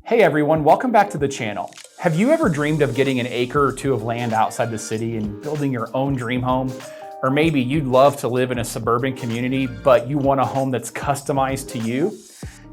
Hey everyone, welcome back to the channel. Have you ever dreamed of getting an acre or two of land outside the city and building your own dream home? Or maybe you'd love to live in a suburban community, but you want a home that's customized to you?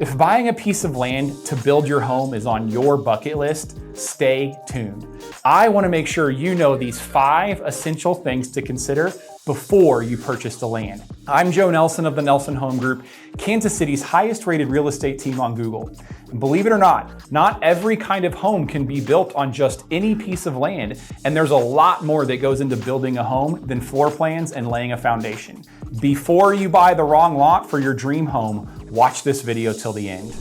If buying a piece of land to build your home is on your bucket list, stay tuned. I want to make sure you know these 5 essential things to consider before you purchase the land. I'm Joe Nelson of the Nelson Home Group, Kansas City's highest rated real estate team on Google. And believe it or not every kind of home can be built on just any piece of land, and there's a lot more that goes into building a home than floor plans and laying a foundation. Before you buy the wrong lot for your dream home, watch this video till the end.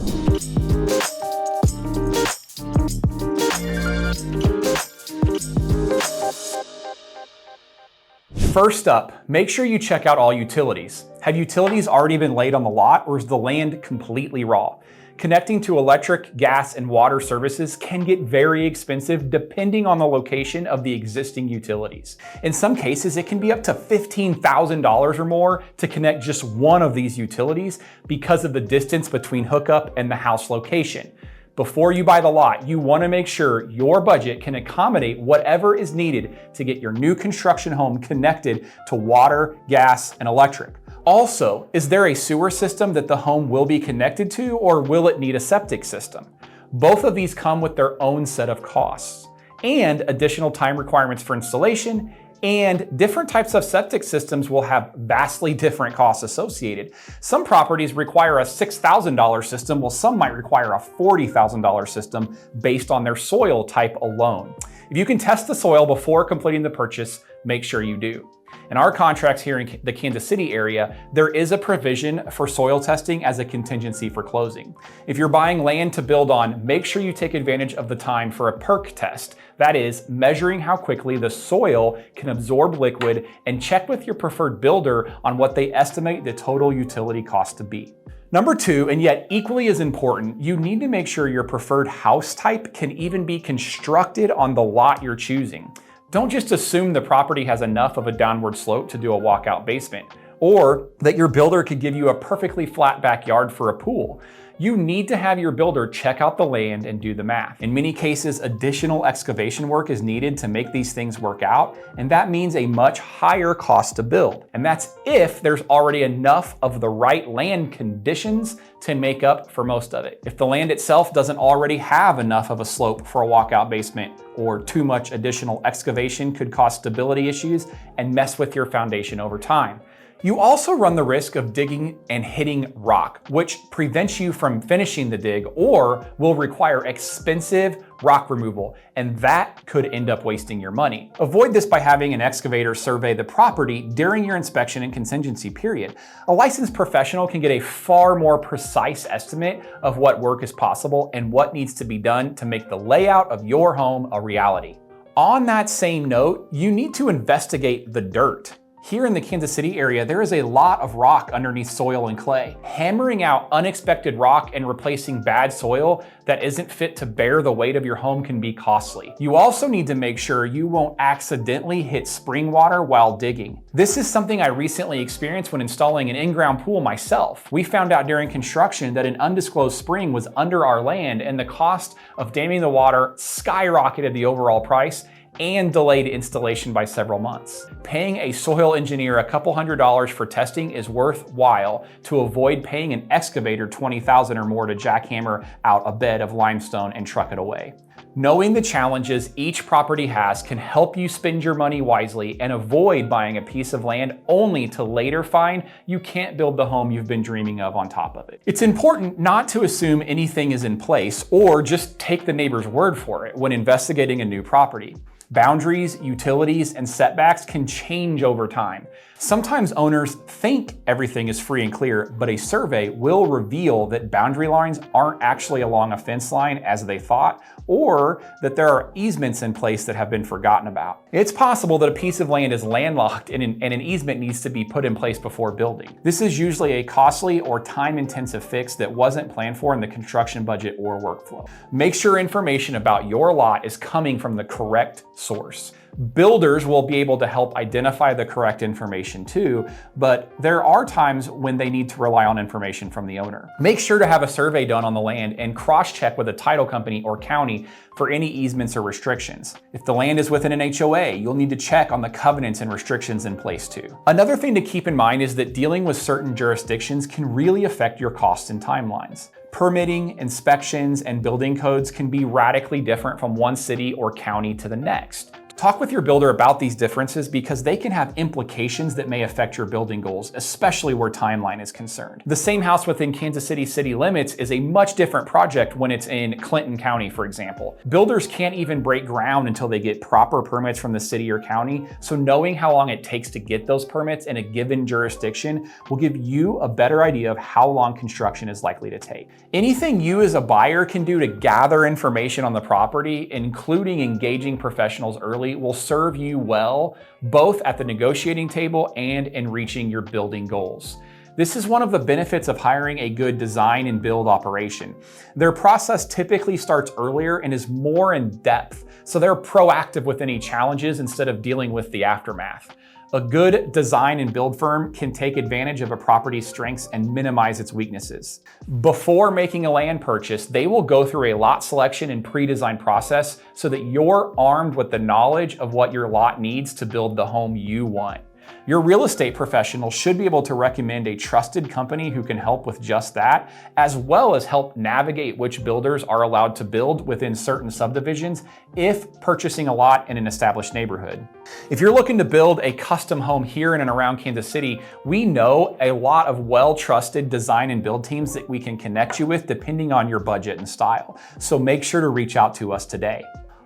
First up, make sure you check out all utilities. Have utilities already been laid on the lot, or is the land completely raw? Connecting to electric, gas, and water services can get very expensive depending on the location of the existing utilities. In some cases, it can be up to $15,000 or more to connect just one of these utilities because of the distance between hookup and the house location. Before you buy the lot, you want to make sure your budget can accommodate whatever is needed to get your new construction home connected to water, gas, and electric. Also, is there a sewer system that the home will be connected to, or will it need a septic system? Both of these come with their own set of costs and additional time requirements for installation, and different types of septic systems will have vastly different costs associated. Some properties require a $6,000 system, while some might require a $40,000 system based on their soil type alone. If you can test the soil before completing the purchase, make sure you do. In our contracts here in the Kansas City area, there is a provision for soil testing as a contingency for closing. If you're buying land to build on, make sure you take advantage of the time for a perk test. That is, measuring how quickly the soil can absorb liquid, and check with your preferred builder on what they estimate the total utility cost to be. Number 2, and yet equally as important, you need to make sure your preferred house type can even be constructed on the lot you're choosing. Don't just assume the property has enough of a downward slope to do a walkout basement, or that your builder could give you a perfectly flat backyard for a pool. You need to have your builder check out the land and do the math. In many cases, additional excavation work is needed to make these things work out, and that means a much higher cost to build. And that's if there's already enough of the right land conditions to make up for most of it. If the land itself doesn't already have enough of a slope for a walkout basement, or too much additional excavation could cause stability issues and mess with your foundation over time. You also run the risk of digging and hitting rock, which prevents you from finishing the dig or will require expensive rock removal, and that could end up wasting your money. Avoid this by having an excavator survey the property during your inspection and contingency period. A licensed professional can get a far more precise estimate of what work is possible and what needs to be done to make the layout of your home a reality. On that same note, you need to investigate the dirt. Here in the Kansas City area, there is a lot of rock underneath soil and clay. Hammering out unexpected rock and replacing bad soil that isn't fit to bear the weight of your home can be costly. You also need to make sure you won't accidentally hit spring water while digging. This is something I recently experienced when installing an in-ground pool myself. We found out during construction that an undisclosed spring was under our land, and the cost of damming the water skyrocketed the overall price and delayed installation by several months. Paying a soil engineer a couple $100s for testing is worthwhile to avoid paying an excavator $20,000 or more to jackhammer out a bed of limestone and truck it away. Knowing the challenges each property has can help you spend your money wisely and avoid buying a piece of land only to later find you can't build the home you've been dreaming of on top of it. It's important not to assume anything is in place or just take the neighbor's word for it when investigating a new property. Boundaries, utilities, and setbacks can change over time. Sometimes owners think everything is free and clear, but a survey will reveal that boundary lines aren't actually along a fence line as they thought, or that there are easements in place that have been forgotten about. It's possible that a piece of land is landlocked and an easement needs to be put in place before building. This is usually a costly or time-intensive fix that wasn't planned for in the construction budget or workflow. Make sure information about your lot is coming from the correct source. Builders will be able to help identify the correct information information too, but there are times when they need to rely on information from the owner. Make sure to have a survey done on the land and cross-check with a title company or county for any easements or restrictions. If the land is within an HOA, you'll need to check on the covenants and restrictions in place too. Another thing to keep in mind is that dealing with certain jurisdictions can really affect your costs and timelines. Permitting, inspections, and building codes can be radically different from one city or county to the next. Talk with your builder about these differences because they can have implications that may affect your building goals, especially where timeline is concerned. The same house within Kansas City city limits is a much different project when it's in Clinton County, for example. Builders can't even break ground until they get proper permits from the city or county, so knowing how long it takes to get those permits in a given jurisdiction will give you a better idea of how long construction is likely to take. Anything you as a buyer can do to gather information on the property, including engaging professionals early, will serve you well, both at the negotiating table and in reaching your building goals. This is one of the benefits of hiring a good design and build operation. Their process typically starts earlier and is more in depth, so they're proactive with any challenges instead of dealing with the aftermath. A good design and build firm can take advantage of a property's strengths and minimize its weaknesses. Before making a land purchase, they will go through a lot selection and pre-design process so that you're armed with the knowledge of what your lot needs to build the home you want. Your real estate professional should be able to recommend a trusted company who can help with just that, as well as help navigate which builders are allowed to build within certain subdivisions if purchasing a lot in an established neighborhood. If you're looking to build a custom home here in and around Kansas City, we know a lot of well-trusted design and build teams that we can connect you with depending on your budget and style. So make sure to reach out to us today.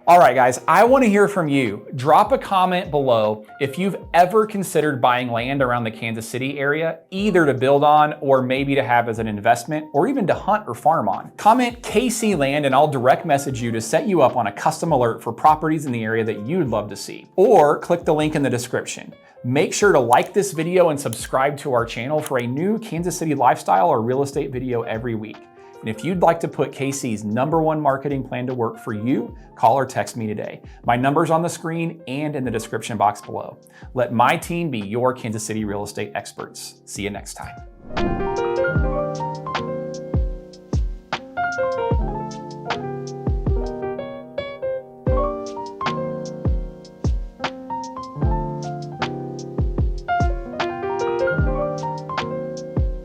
All right, guys, I want to hear from you. Drop a comment below if you've ever considered buying land around the Kansas City area, either to build on or maybe to have as an investment or even to hunt or farm on. Comment KC Land and I'll direct message you to set you up on a custom alert for properties in the area that you'd love to see. Or click the link in the description. Make sure to like this video and subscribe to our channel for a new Kansas City lifestyle or real estate video every week. And if you'd like to put KC's #1 marketing plan to work for you, call or text me today. My number's on the screen and in the description box below. Let my team be your Kansas City real estate experts. See you next time.